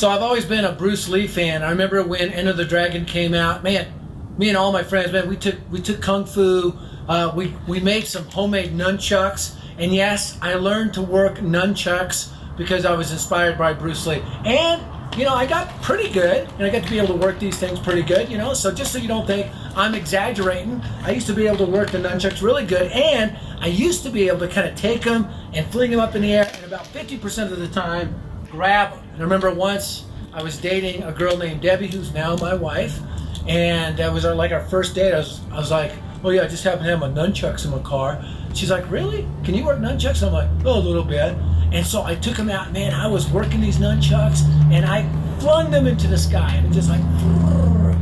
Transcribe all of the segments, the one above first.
So I've always been a Bruce Lee fan. I remember when Enter the Dragon came out. Man, me and all my friends, man, we took kung fu. We made some homemade nunchucks. And yes, I learned to work nunchucks because I was inspired by Bruce Lee. And, you know, I got pretty good. And I got to be able to work these things pretty good, you know. So just so you don't think I'm exaggerating, I used to be able to work the nunchucks really good. And I used to be able to kind of take them and fling them up in the air, and about 50% of the time, grab them. And I remember once I was dating a girl named Debbie, who's now my wife, and that was our first date. I was like, oh yeah, I just happen to have my nunchucks in my car. She's like, really? Can you work nunchucks? I'm like, oh, a little bit. And so I took them out, man, I was working these nunchucks, and I flung them into the sky, and it just like,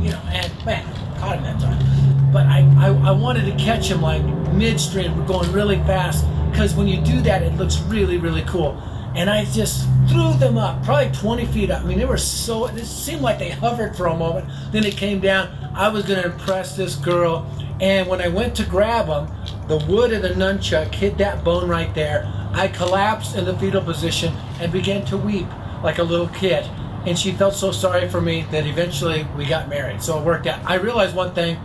you know, and man, caught him that time. But I wanted to catch him like midstream, we're going really fast, because when you do that, it looks really, really cool. And I just threw them up, probably 20 feet up. I mean, it seemed like they hovered for a moment. Then it came down. I was going to impress this girl. And when I went to grab them, the wood of the nunchuck hit that bone right there. I collapsed in the fetal position and began to weep like a little kid. And she felt so sorry for me that eventually we got married. So it worked out. I realized one thing.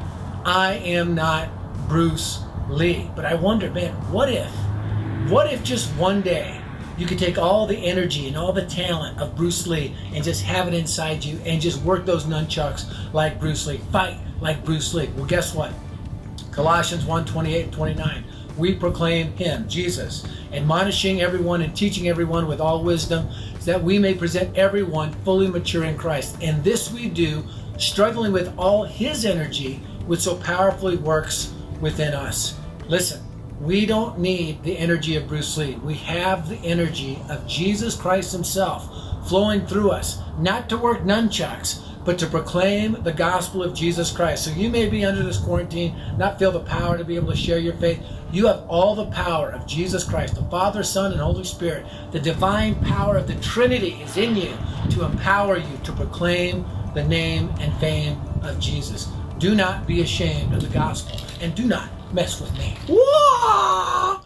I am not Bruce Lee. But I wondered, man, what if just one day you could take all the energy and all the talent of Bruce Lee and just have it inside you and just work those nunchucks like Bruce Lee, fight like Bruce Lee. Well, guess what? Colossians 1:28 and 29. We proclaim him, Jesus, admonishing everyone and teaching everyone with all wisdom, so that we may present everyone fully mature in Christ. And this we do, struggling with all his energy, which so powerfully works within us. Listen, we don't need the energy of Bruce Lee. We have the energy of Jesus Christ himself flowing through us, not to work nunchucks, but to proclaim the gospel of Jesus Christ. So you may be under this quarantine, not feel the power to be able to share your faith. You have all the power of Jesus Christ, the Father, Son, and Holy Spirit. The divine power of the Trinity is in you to empower you to proclaim the name and fame of Jesus. Do not be ashamed of the gospel, and do not mess with me. Whoa!